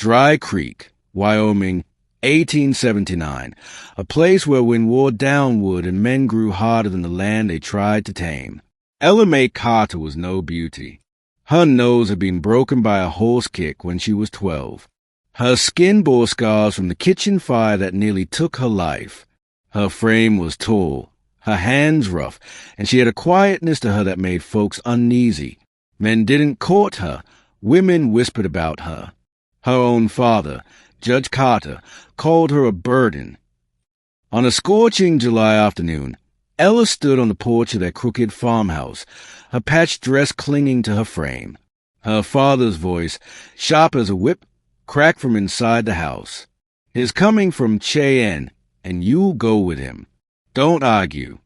Dry Creek, Wyoming, 1879, a place where wind wore downward and men grew harder than the land they tried to tame. Ella Mae Carter was no beauty. Her nose had been broken by a horse kick when she was 12. Her skin bore scars from the kitchen fire that nearly took her life. Her frame was tall, her hands rough, and she had a quietness to her that made folks uneasy. Men didn't court her, women whispered about her. Her own father, Judge Carter, called her a burden. On a scorching July afternoon, Ella stood on the porch of their crooked farmhouse, her patched dress clinging to her frame. Her father's voice, sharp as a whip, cracked from inside the house. "He's coming from Cheyenne, and you'll go with him. Don't argue."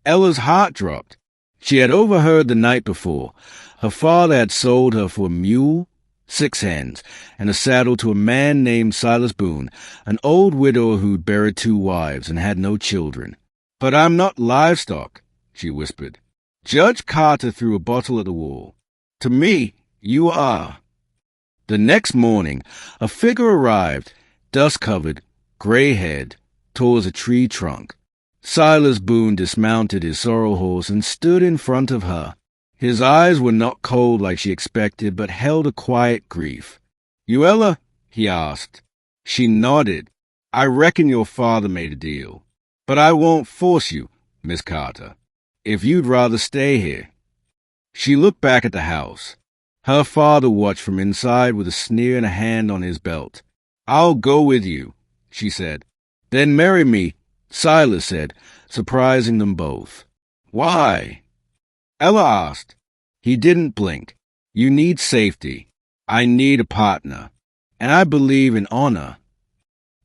Ella's heart dropped. She had overheard the night before. Her father had sold her for a mule, 6 hens, and a saddle to a man named Silas Boone, an old widower who'd buried 2 wives and had no children. "But I'm not livestock," she whispered. Judge Carter threw a bottle at the wall. "To me, you are." The next morning, a figure arrived, dust-covered, gray-haired, tall as a tree trunk. Silas Boone dismounted his sorrel horse and stood in front of her. His eyes were not cold like she expected, but held a quiet grief. "You Ella?" he asked. She nodded. "I reckon your father made a deal. But I won't force you, Miss Carter, if you'd rather stay here." She looked back at the house. Her father watched from inside with a sneer and a hand on his belt. "I'll go with you," she said. "Then marry me," Silas said, surprising them both. "Why?" Ella asked. He didn't blink. "You need safety. I need a partner. And I believe in honor."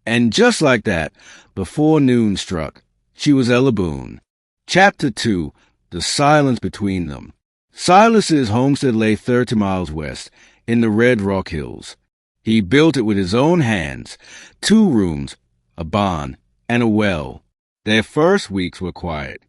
And just like that, before noon struck, she was Ella Boone. Chapter 2, The Silence Between Them. Silas's homestead lay 30 miles west, in the Red Rock Hills. He built it with his own hands, 2 rooms, a barn, and a well. Their first weeks were quiet.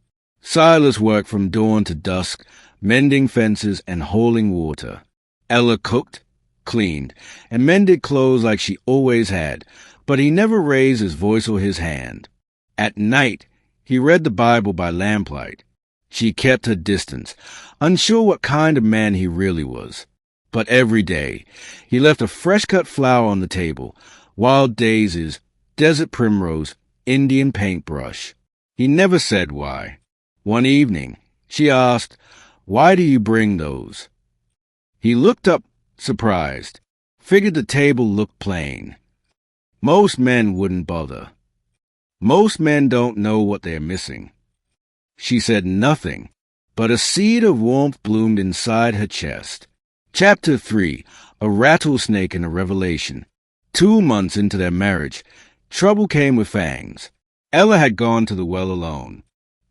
Silas worked from dawn to dusk, mending fences and hauling water. Ella cooked, cleaned, and mended clothes like she always had, but he never raised his voice or his hand. At night, he read the Bible by lamplight. She kept her distance, unsure what kind of man he really was. But every day, he left a fresh-cut flower on the table, wild daisies, desert primrose, Indian paintbrush. He never said why. One evening, she asked, "Why do you bring those?" He looked up, surprised, figured the table looked plain. Most men wouldn't bother. Most men don't know what they're missing. She said nothing, but a seed of warmth bloomed inside her chest. Chapter 3, A Rattlesnake and a Revelation. 2 months into their marriage, trouble came with fangs. Ella had gone to the well alone.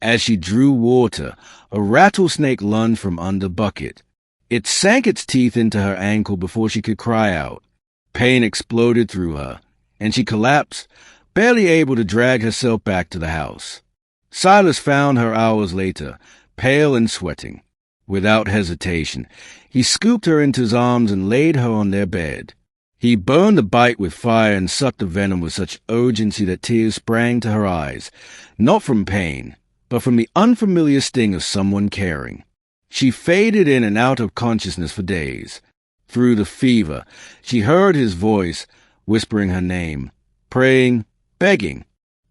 As she drew water, a rattlesnake lunged from under bucket. It sank its teeth into her ankle before she could cry out. Pain exploded through her, and she collapsed, barely able to drag herself back to the house. Silas found her hours later, pale and sweating. Without hesitation, he scooped her into his arms and laid her on their bed. He burned the bite with fire and sucked the venom with such urgency that tears sprang to her eyes, not from pain, but from the unfamiliar sting of someone caring. She faded in and out of consciousness for days. Through the fever, she heard his voice, whispering her name, praying, begging.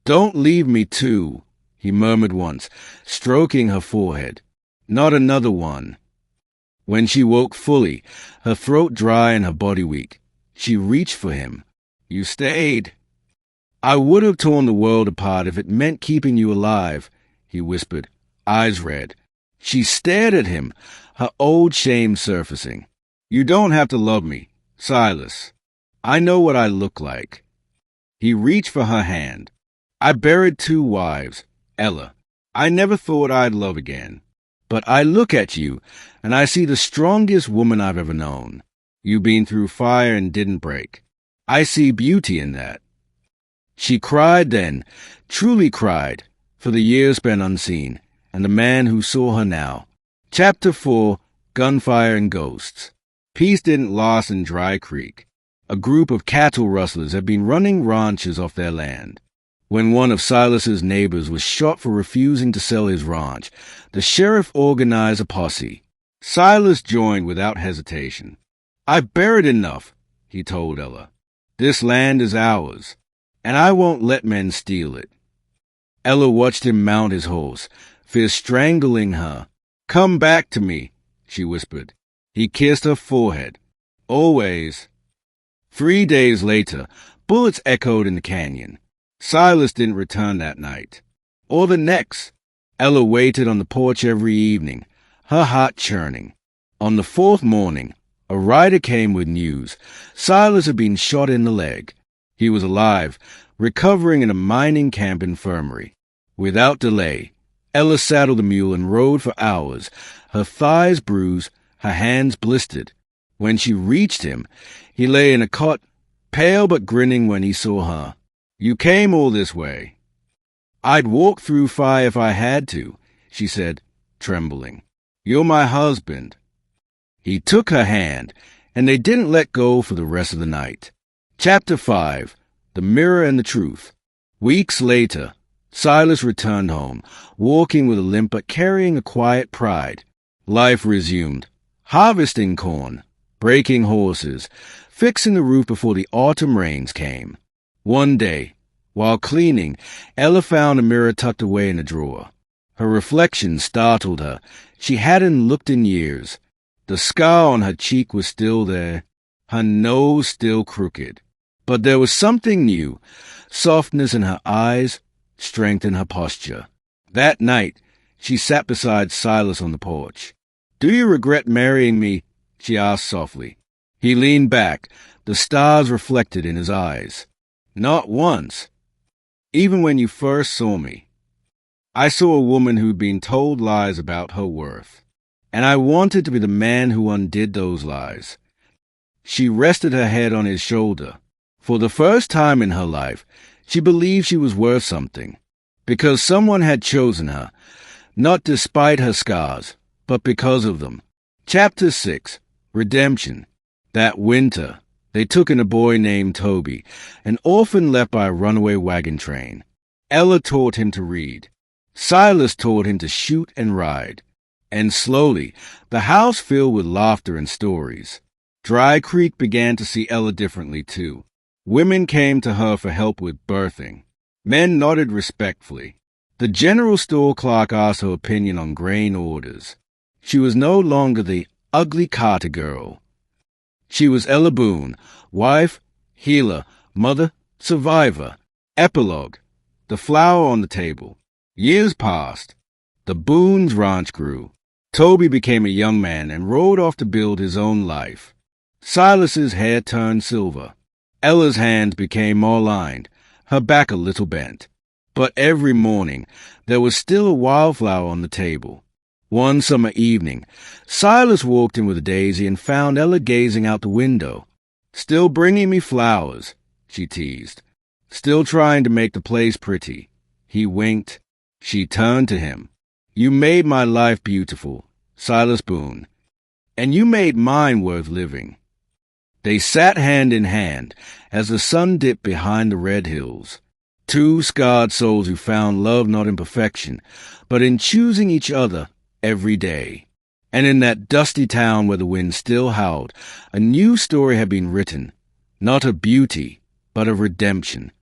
"Don't leave me too," he murmured once, stroking her forehead. "Not another one." When she woke fully, her throat dry and her body weak, she reached for him. "You stayed." "I would have torn the world apart if it meant keeping you alive," he whispered, eyes red. She stared at him, her old shame surfacing. "You don't have to love me, Silas. I know what I look like." He reached for her hand. "I buried 2 wives, Ella. I never thought I'd love again. But I look at you, and I see the strongest woman I've ever known. You've been through fire and didn't break. I see beauty in that." She cried then, truly cried, for the years spent unseen, and the man who saw her now. Chapter 4, Gunfire and Ghosts. Peace didn't last in Dry Creek. a group of cattle rustlers had been running ranches off their land. When one of Silas's neighbors was shot for refusing to sell his ranch, the sheriff organized a posse. Silas joined without hesitation. "I've buried enough," he told Ella. "This land is ours, and I won't let men steal it." Ella watched him mount his horse, fear strangling her. "Come back to me," she whispered. He kissed her forehead. "Always." 3 days later, bullets echoed in the canyon. Silas didn't return that night. Or the next. Ella waited on the porch every evening, her heart churning. On the 4th morning, a rider came with news. Silas had been shot in the leg. He was alive, recovering in a mining camp infirmary. Without delay, Ella saddled the mule and rode for hours, her thighs bruised, her hands blistered. When she reached him, he lay in a cot, pale but grinning when he saw her. "You came all this way." "I'd walk through fire if I had to," she said, trembling. "You're my husband." He took her hand, and they didn't let go for the rest of the night. Chapter 5. The Mirror and the Truth. Weeks later, Silas returned home, walking with a limp but carrying a quiet pride. Life resumed, harvesting corn, breaking horses, fixing the roof before the autumn rains came. One day, while cleaning, Ella found a mirror tucked away in a drawer. Her reflection startled her. She hadn't looked in years. The scar on her cheek was still there, her nose still crooked. But there was something new, softness in her eyes, strength in her posture. That night, she sat beside Silas on the porch. "Do you regret marrying me?" she asked softly. He leaned back, the stars reflected in his eyes. "Not once. Even when you first saw me, I saw a woman who'd been told lies about her worth, and I wanted to be the man who undid those lies." She rested her head on his shoulder. For the first time in her life, she believed she was worth something, because someone had chosen her, not despite her scars, but because of them. Chapter 6. Redemption. That winter, they took in a boy named Toby, an orphan left by a runaway wagon train. Ella taught him to read. Silas taught him to shoot and ride. And slowly, the house filled with laughter and stories. Dry Creek began to see Ella differently, too. Women came to her for help with birthing. Men nodded respectfully. The general store clerk asked her opinion on grain orders. She was no longer the ugly Carter girl. She was Ella Boone, wife, healer, mother, survivor. Epilogue. The flower on the table. Years passed. The Boone's ranch grew. Toby became a young man and rode off to build his own life. Silas's hair turned silver. Ella's hands became more lined, her back a little bent. But every morning, there was still a wildflower on the table. One summer evening, Silas walked in with a daisy and found Ella gazing out the window. "Still bringing me flowers," she teased. "Still trying to make the place pretty." He winked. She turned to him. "You made my life beautiful, Silas Boone, and you made mine worth living." They sat hand in hand as the sun dipped behind the red hills. Two scarred souls who found love not in perfection, but in choosing each other every day. And in that dusty town where the wind still howled, a new story had been written, not of beauty, but of redemption.